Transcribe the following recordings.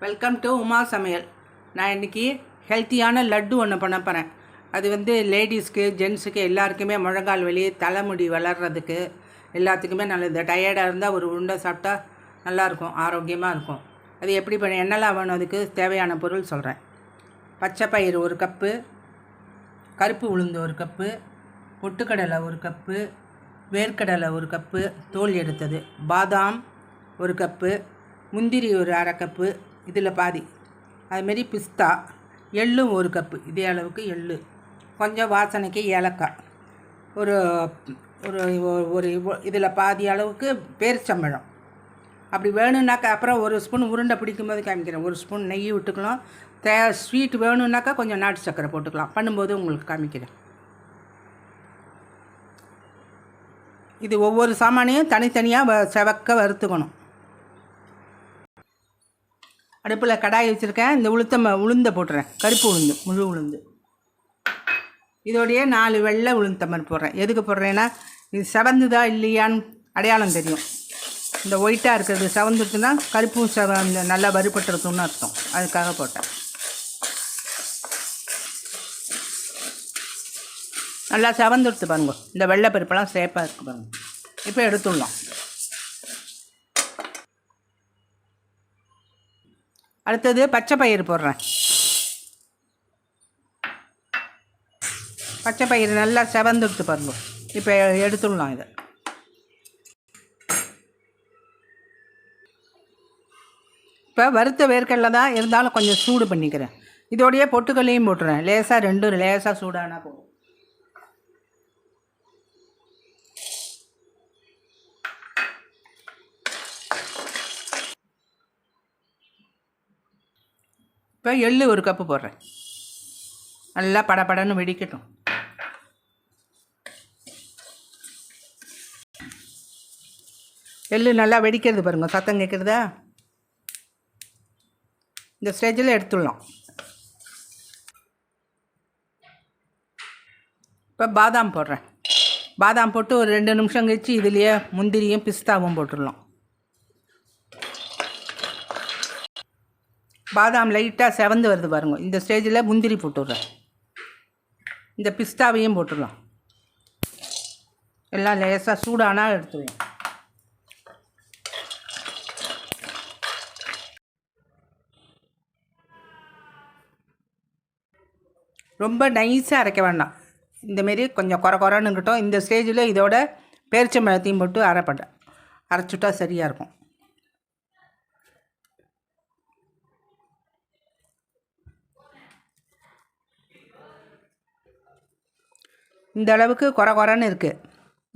Welcome to Uma சமையல். நான் இன்றைக்கி ஹெல்த்தியான லட்டு ஒன்று பண்ண போகிறேன். அது லேடிஸ்க்கு ஜென்ஸுக்கு எல்லாருக்குமே முழங்கால் வலி தலைமுடி வளர்கிறதுக்கு எல்லாத்துக்குமே நல்லது. டயர்டாக இருந்தால் ஒரு உருண்டை சாப்பிட்டா நல்லாயிருக்கும், ஆரோக்கியமாக இருக்கும். அது எப்படி பண்ண என்னெல்லாம் வேணும், அதுக்கு தேவையான பொருள் சொல்கிறேன். பச்சை பயிறு 1 கப்பு, கருப்பு உளுந்து 1 கப்பு, பொட்டுக்கடலை 1 கப்பு, வேர்க்கடலை 1 கப்பு தோல் எடுத்தது, பாதாம் 1 கப்பு, முந்திரி ஒரு 1/2 கப்பு, இதில் பாதி. அதுமாரி பிஸ்தா, எள்ளு 1 கப்பு, இதே அளவுக்கு எள்ளு, கொஞ்சம் வாசனைக்கு ஏலக்காய், ஒரு ஒரு ஒரு இதில் பாதி அளவுக்கு பேரிச்சம்பழம். அப்படி வேணும்னாக்கா அப்புறம் 1 ஸ்பூன் உருண்டை பிடிக்கும்போது காமிக்கிறேன். 1 ஸ்பூன் நெய் விட்டுக்கலாம். ஸ்வீட் வேணும்னாக்கா கொஞ்சம் நாட்டு சர்க்கரை போட்டுக்கலாம். பண்ணும்போது உங்களுக்கு காமிக்கிறேன். இது ஒவ்வொரு சாமானையும் தனித்தனியாக செவக்க வறுத்துக்கணும். அடுப்பில் கடாய் வச்சுருக்கேன். இந்த உளுந்தை போட்டுறேன். கருப்பு உளுந்து, முழு உளுந்து. இதோடையே 4 வெள்ளை உளுந்தம்பருப்பு போடுறேன். எதுக்கு போடுறேன்னா, இது செவந்துதா இல்லையான்னு அடையாளம் தெரியும். இந்த ஒயிட்டாக இருக்கிறது செவந்துட்டுனா கருப்பும் நல்லா வறுபட்டுறதுன்னு அர்த்தம். அதுக்காக போட்டேன். நல்லா செவந்துடுத்து பாருங்க. இந்த வெள்ளை பருப்பெல்லாம் சேப்பாக இருக்குது பாருங்க. இப்போ எடுத்துடலாம். அடுத்தது பச்சை பயிறு போடுறேன். பச்சை பயிறு நல்லா செவந்துடுத்து பாருங்க. இப்போ எடுத்துடலாம். இதை இப்போ வறுத்த வேர்க்கடலை தான் இருந்தாலும் கொஞ்சம் சூடு பண்ணிக்கிறேன். இதோடையே பொட்டுக்கல்லையும் போட்டுறேன். லேசாக 2 லேசாக சூடானா போதும். இப்போ எள்ளு 1 கப்பு போடுறேன். நல்லா படப்படன்னு வெடிக்கட்டும். எள்ளு நல்லா வெடிக்கிறது பாருங்க, சத்தம் கேட்குறதா? இந்த ஸ்டேஜில் எடுத்துடலாம். இப்போ பாதாம் போடுறேன். பாதாம் போட்டு ஒரு 2 நிமிஷம் கழிச்சு இதுலேயே முந்திரியும் பிஸ்தாவும் போட்டுடலாம். பாதாம் லைட்டாக செவந்து வருது பாருங்க. இந்த ஸ்டேஜில் முந்திரி போட்டுடுறேன். இந்த பிஸ்தாவையும் போட்டுடலாம். எல்லாம் லேசாக சூடானா எடுத்துடுவோம். ரொம்ப நைஸாக அரைக்க வேண்டாம். இந்தமாரி கொஞ்சம் குறன்னுக்கிட்டோம். இந்த ஸ்டேஜில் இதோட பேரிச்சம்பழத்தையும் போட்டு அரைச்சுட்டா சரியாக இருக்கும். இந்த அளவுக்கு குறன்னு இருக்குது.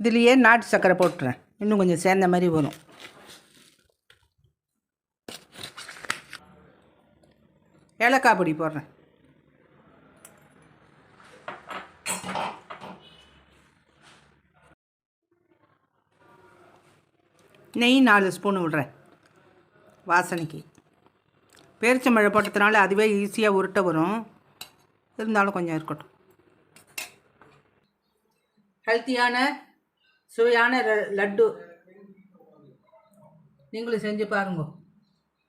இதுலேயே நாட்டு சர்க்கரை போட்டுறேன். இன்னும் கொஞ்சம் சேர்ந்த மாதிரி வரும். ஏலக்காய் பொடி போடுறேன். நெய் 4 ஸ்பூன் விடுறேன் வாசனைக்கு. பேரிச்சம்பழம் போட்டதுனால அதுவே ஈஸியாக உருட்ட வரும். இருந்தாலும் கொஞ்சம் இருக்கட்டும். ஹெல்த்தியான சுவையான லட்டு நீங்களும் செஞ்சு பாருங்க.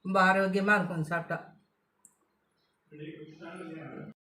ரொம்ப ஆரோக்கியமாக இருக்கும் சாப்பிட்டா.